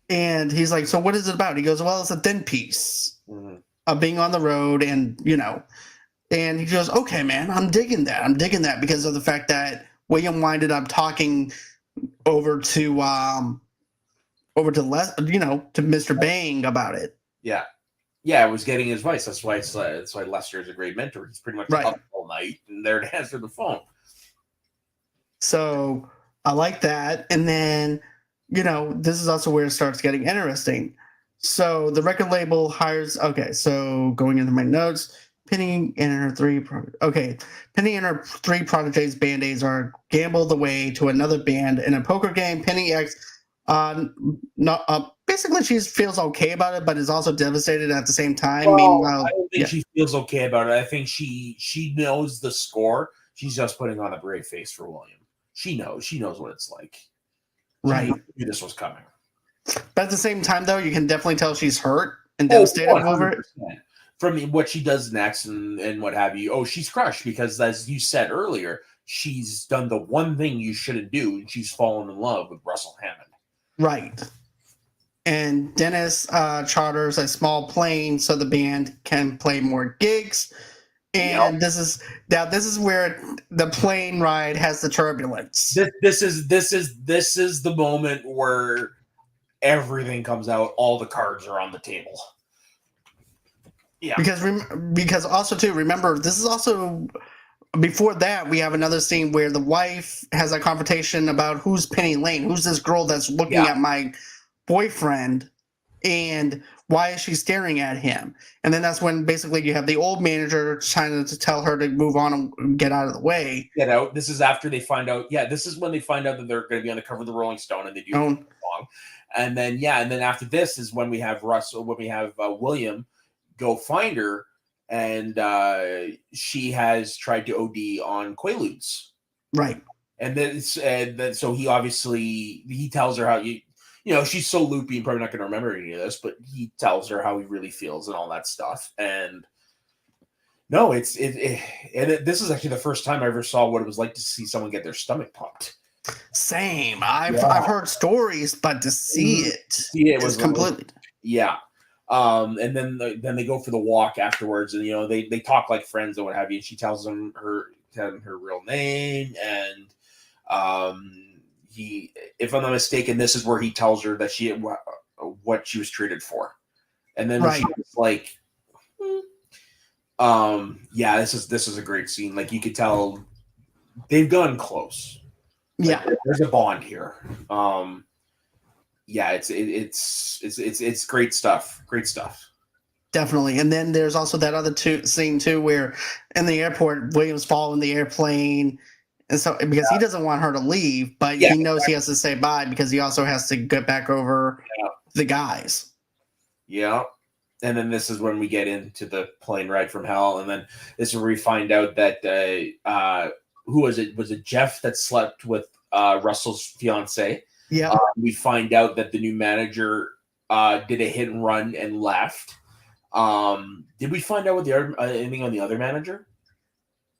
S1: And he's like, "So what is it about?" He goes, "Well, it's a thin piece of being on the road, and you know." And he goes, "Okay, man, I'm digging that. I'm digging that," because of the fact that William winded up talking over to Mr. Bang about it.
S2: Yeah, I was getting his advice. That's why Lester is a great mentor. He's pretty much up all night and there to answer the phone.
S1: So I like that. And then, this is also where it starts getting interesting. So the record label hires. Okay, so going into my notes, Penny and her three prodigies Band-Aids are gambled away to another band in a poker game. Penny acts basically she feels okay about it, but is also devastated at the same time.
S2: Well,
S1: Meanwhile,
S2: I don't think she feels okay about it. I think she knows the score. She's just putting on a brave face for William. She knows what it's like.
S1: Right.
S2: She knew this was coming.
S1: But at the same time, though, you can definitely tell she's hurt and devastated over it.
S2: From what she does next and what have you. Oh, she's crushed because, as you said earlier, she's done the one thing you shouldn't do, and she's fallen in love with Russell Hammond.
S1: Right. And Dennis charters a small plane so the band can play more gigs. And this is where the plane ride has the turbulence.
S2: This is the moment where everything comes out. All the cards are on the table. Yeah.
S1: Because also too, remember, this is also before that we have another scene where the wife has a confrontation about who's Penny Lane, who's this girl that's looking at my boyfriend, and why is she staring at him? And then that's when basically you have the old manager trying to tell her to move on and get out of the way.
S2: Get out. This is after they find out. Yeah, this is when they find out that they're going to be on the cover of the Rolling Stone, and they do the song. And then after this is when we have William go find her, and she has tried to OD on Quaaludes.
S1: Right.
S2: And then so he tells her how she's so loopy and probably not going to remember any of this, but he tells her how he really feels and all that stuff. And no, this is actually the first time I ever saw what it was like to see someone get their stomach pumped.
S1: Same. I've heard stories, but to see it was completely.
S2: Yeah. And then they go for the walk afterwards, and they talk like friends and what have you. And she tells him her real name, and if I'm not mistaken, this is where he tells her that what she was treated for, and then she was like, Yeah, this is a great scene. Like you could tell they've gone close. Like,
S1: Yeah,
S2: there's a bond here. Yeah, it's great stuff. Great stuff.
S1: definitely. And then there's also that other scene too, where in the airport, Williams fall in the airplane, and so because he doesn't want her to leave, but
S2: Yeah,
S1: he knows he has to say bye because he also has to get back over the guys.
S2: yeah. And then this is when we get into the plane ride from hell, and then this is where we find out that who was it? Was it Jeff that slept with Russell's fiance?
S1: Yeah.
S2: We find out that the new manager did a hit and run and left. Did we find out what the other, anything on the other manager?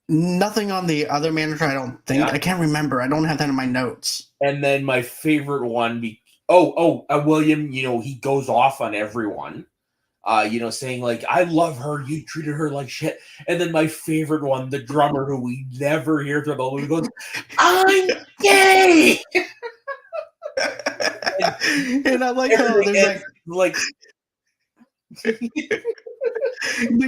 S1: Nothing on the other manager, I don't think.
S2: Yeah.
S1: I can't remember. I don't have that in my notes.
S2: And then my favorite one, William, he goes off on everyone. Saying like, I love her, you treated her like shit. And then my favorite one, the drummer who we never hear through the whole movie goes, I'm gay.
S1: And I like how there's
S2: like
S1: but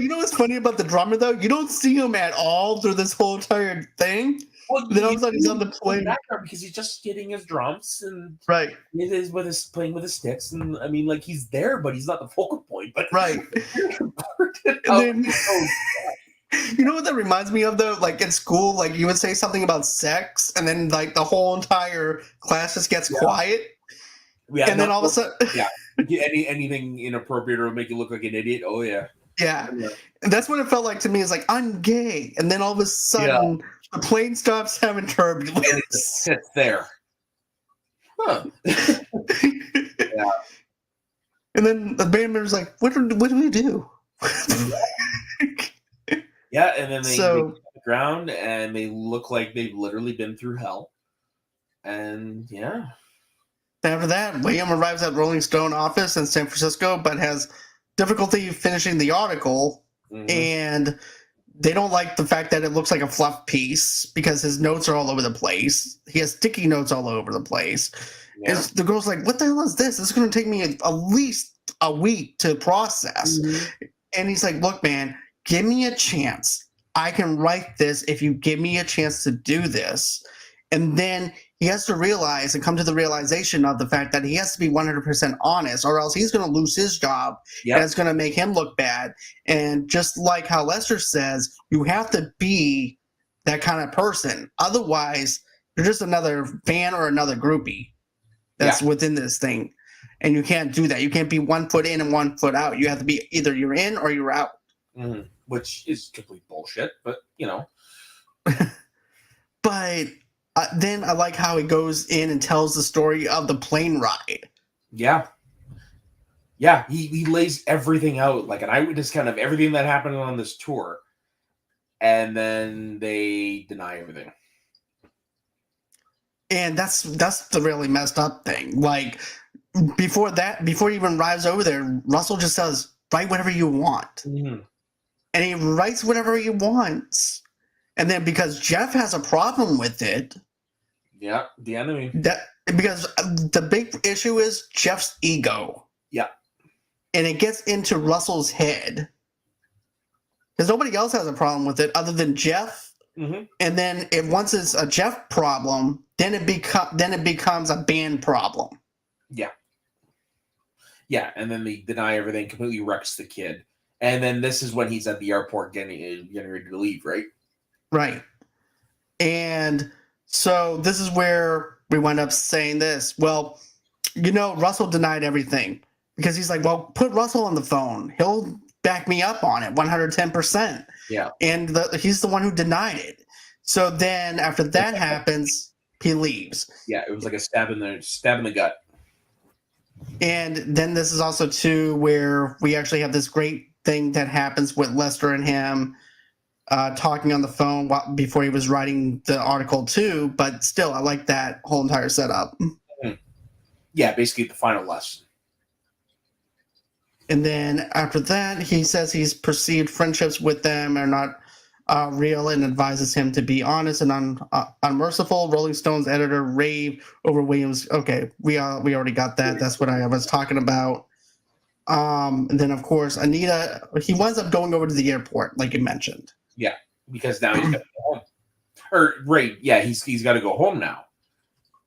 S1: you know what's funny about the drummer though? You don't see him at all through this whole entire thing.
S2: well,
S1: Then all of a sudden he's on the plane.
S2: Because he's just getting his drums and
S1: Right.
S2: it is playing with his sticks, and I mean, like, he's there, but he's not the focal point. But
S1: Right. And then, you know what that reminds me of though? Like in school, like you would say something about sex, and then like the whole entire class just gets quiet.
S2: Yeah,
S1: and then all of a sudden,
S2: anything inappropriate or make you look like an idiot. Oh yeah.
S1: Yeah. And that's what it felt like to me. It's like, I'm gay. And then all of a sudden, the plane stops having turbulence.
S2: And it just sits there. Huh. Yeah.
S1: And then the band member's like, what do we do?
S2: Yeah, and then they
S1: So-
S2: get to the ground and they look like they've literally been through hell. And yeah.
S1: After that, William arrives at Rolling Stone office in San Francisco, but has difficulty finishing the article.
S2: Mhm.
S1: And they don't like the fact that it looks like a fluff piece because his notes are all over the place. He has sticky notes all over the place.
S2: Yeah.
S1: And the girl's like, what the hell is this? This is going to take me at least a week to process.
S2: Mhm.
S1: And he's like, look, man, give me a chance. I can write this if you give me a chance to do this. And then he has to realize and come to the realization of the fact that he has to be 100% honest, or else he's going to lose his job.
S2: Yep.
S1: And it's going to make him look bad. And just like how Lester says, you have to be that kind of person. Otherwise, you're just another fan or another groupie that's within this thing. And you can't do that. You can't be 1 foot in and 1 foot out. You have to be either you're in or you're out.
S2: Mhm. Which is complete bullshit, but
S1: But then I like how he goes in and tells the story of the plane ride.
S2: Yeah. He lays everything out like an eyewitness kind of everything that happened on this tour, and then they deny everything.
S1: And that's the really messed up thing. Like before he even arrives over there, Russell just says, write whatever you want.
S2: Mm-hmm.
S1: And he writes whatever he wants. And then because Jeff has a problem with it,
S2: yeah, the enemy.
S1: Because the big issue is Jeff's ego.
S2: Yeah.
S1: And it gets into Russell's head. Because nobody else has a problem with it other than Jeff.
S2: Mm-hmm.
S1: And then once it's a Jeff problem, then it becomes a band problem.
S2: Yeah. Yeah, and then they deny everything, completely wrecks the kid. And then this is when he's at the airport getting ready to leave, right?
S1: Right. And so this is where we wind up saying this. Well, Russell denied everything because he's like, well, put Russell on the phone. He'll back me up on it 110%.
S2: Yeah.
S1: And he's the one who denied it. So then after that happens, he leaves.
S2: Yeah, it was like a stab in the gut.
S1: And then this is also too where we actually have this great thing that happens with Lester and him talking on the phone before he was writing the article too. But still, I like that whole entire setup.
S2: Mm-hmm. Yeah, basically the final lesson.
S1: And then after that, he says he's perceived friendships with them are not real and advises him to be honest and unmerciful. Rolling Stone's editor rave over Williams. Okay, we already got that. That's what I was talking about. And then of course Anita, he winds up going over to the airport, like you mentioned.
S2: Yeah, because now he's got to go home. Or right, yeah, he's got to go home now,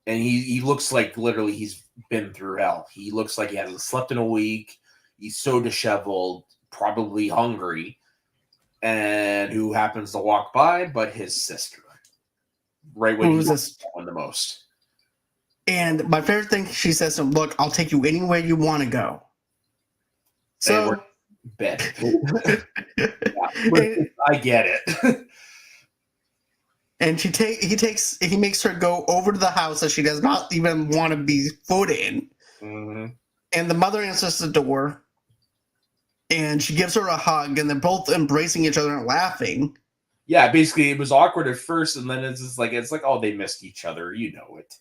S2: and he looks like literally he's been through hell. He looks like he hasn't slept in a week. He's so disheveled, probably hungry, and who happens to walk by but his sister, right when
S1: Who's
S2: he's
S1: this?
S2: on the most.
S1: And my favorite thing, she says to him, "Look, I'll take you anywhere you want to go." So,
S2: Bet. I get it.
S1: and he makes her go over to the house that she does not even want to be foot in.
S2: Mm-hmm.
S1: And the mother answers the door, and she gives her a hug, and they're both embracing each other and laughing.
S2: Yeah, basically it was awkward at first, and then it's like oh, they missed each other, you know it.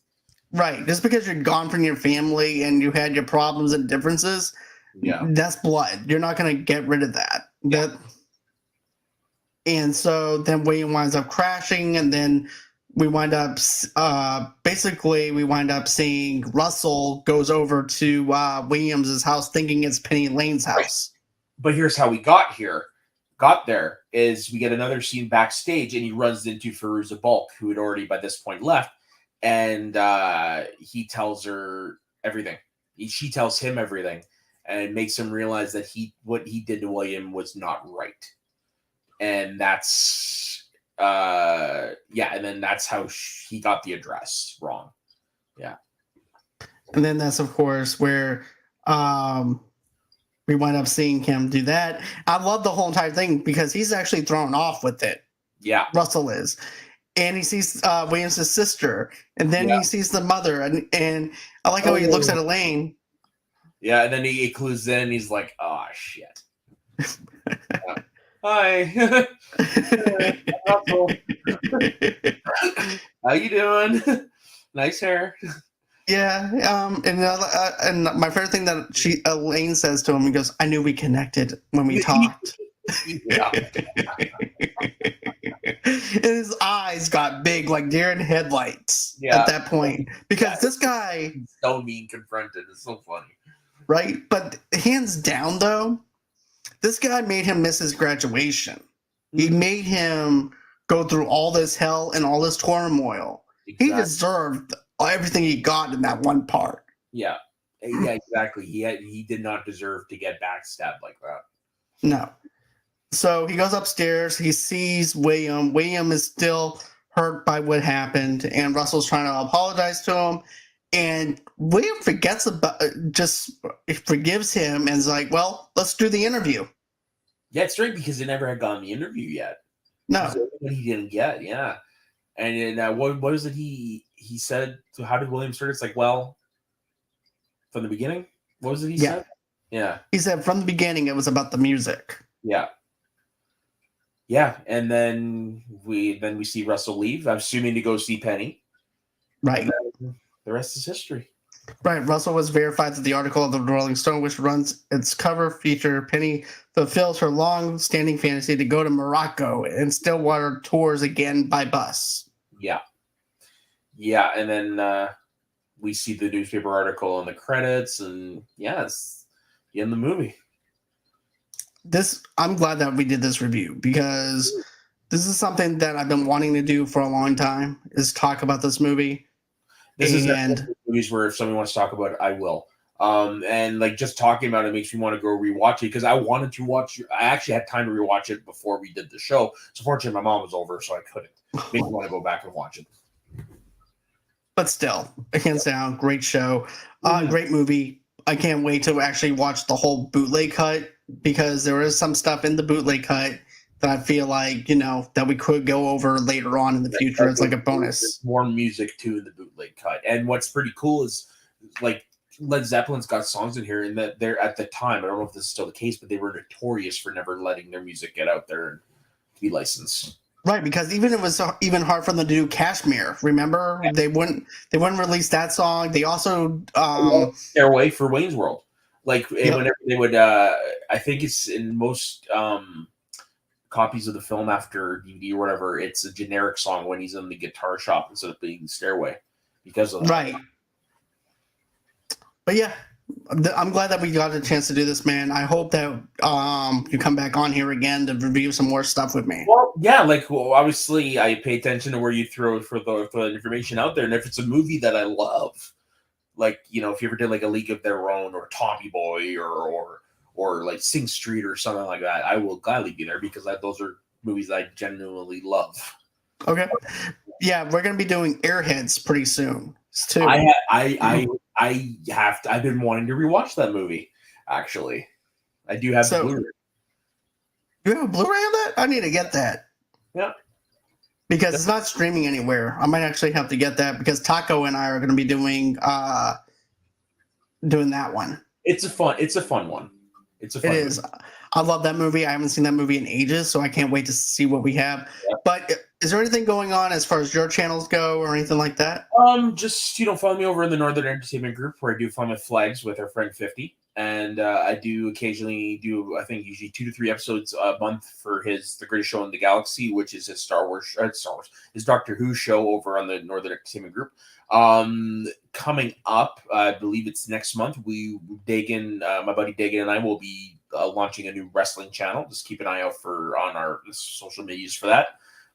S1: Right. Just because you're gone from your family and you had your problems and differences, that's blood. You're not going to get rid of that.
S2: Yeah.
S1: And so then William winds up crashing, and then we wind up seeing Russell goes over to Williams's house thinking it's Penny Lane's house.
S2: But here's how we got there is we get another scene backstage, and he runs into Fairuza Balk, who had already by this point left, and he tells her everything. She tells him everything, and it makes him realize that what he did to William was not right. And that's and then that's how he got the address wrong. Yeah.
S1: And then that's of course where we wind up seeing him do that. I love the whole entire thing because he's actually thrown off with it.
S2: Yeah.
S1: Russell is. And he sees Williams' sister, and then he sees the mother, and I like how he looks at Elaine.
S2: Yeah, and then he clues in, he's like, oh shit. Hi. How you doing? Nice hair.
S1: Yeah, and my favorite thing that Elaine says to him, he goes, "I knew we connected when we talked."
S2: Yeah.
S1: And his eyes got big like deer in headlights at that point because this guy
S2: so being confronted is so funny,
S1: right? But hands down, though, this guy made him miss his graduation. He made him go through all this hell and all this turmoil. Exactly. He deserved everything he got in that one part.
S2: Yeah, exactly. He did not deserve to get backstabbed like that.
S1: No. So he goes upstairs. He sees William. William is still hurt by what happened, and Russell's trying to apologize to him. And William forgives him and is like, "Well, let's do the interview."
S2: Yeah, it's strange because they never had gotten the interview yet.
S1: No,
S2: he didn't get. Yeah, and then what was it he said? So how did William start? It's like, well, from the beginning. What was it he said? Yeah,
S1: he said from the beginning it was about the music.
S2: Yeah. Yeah, and then we see Russell leave. I'm assuming to go see Penny.
S1: Right.
S2: The rest is history.
S1: Right. Russell was verified that the article of the Rolling Stone, which runs its cover feature, Penny fulfills her long-standing fantasy to go to Morocco, and Stillwater tours again by bus.
S2: Yeah. Yeah, and then we see the newspaper article in the credits, and it's in the movie.
S1: I'm glad that we did this review because this is something that I've been wanting to do for a long time, is talk about this movie.
S2: This is one of the movies where if somebody wants to talk about it, I will. And like just talking about it makes me want to go rewatch it because I wanted to watch. I actually had time to rewatch it before we did the show. So fortunately, my mom was over, so I couldn't. Made me want to go back and watch it.
S1: But still, hands down, great show, great movie. I can't wait to actually watch the whole bootleg cut because there is some stuff in the bootleg cut that I feel like, that we could go over later on in the future. It's like a bonus.
S2: There's more music too in the bootleg cut. And what's pretty cool is like Led Zeppelin's got songs in here, and that they're at the time, I don't know if this is still the case, but they were notorious for never letting their music get out there and be licensed.
S1: Right, because it was even hard for them to do Kashmir. Remember, they wouldn't release that song. They also
S2: Stairway for Wayne's World. Like whenever they would, I think it's in most copies of the film after DVD or whatever, it's a generic song when he's in the guitar shop instead of being Stairway because of that.
S1: Right. But yeah, I'm glad that we got a chance to do this, man. I hope that you come back on here again to review some more stuff with me.
S2: Well, yeah, like obviously I pay attention to where you throw for the information out there, and if it's a movie that I love, like if you ever did like A League of Their Own or Tommy Boy or like Sing Street or something like that, I will gladly be there because those are movies I genuinely love.
S1: Okay. Yeah, we're gonna be doing Airheads pretty soon too.
S2: I've been wanting to rewatch that movie. Actually, I do have the Blu-ray.
S1: You have a Blu-ray of that? I need to get that.
S2: Yeah.
S1: Because it's not streaming anywhere. I might actually have to get that because Taco and I are going to be doing that one.
S2: It's a fun one. It
S1: is. I love that movie. I haven't seen that movie in ages, so I can't wait to see what we have. Yeah. But is there anything going on as far as your channels go or anything like that?
S2: Just follow me over in the Northern Entertainment Group where I do Fun with Flags with our friend 50. And I do occasionally do, I think, usually 2 to 3 episodes a month for The Greatest Show in the Galaxy, which is his his Doctor Who show over on the Northern Entertainment Group. Coming up, I believe it's next month, my buddy Dagan and I will be launching a new wrestling channel. Just keep an eye out on our social medias for that.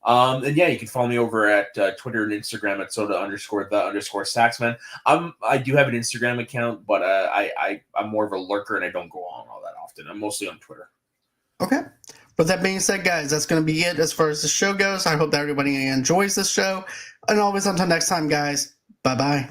S2: And yeah, you can follow me over at Twitter and Instagram at soda_the_saxman. I do have an Instagram account, but I'm more of a lurker and I don't go on all that often. I'm mostly on Twitter.
S1: Okay. With that being said, guys, that's going to be it as far as the show goes. I hope that everybody enjoys this show. And always until next time, guys, bye-bye.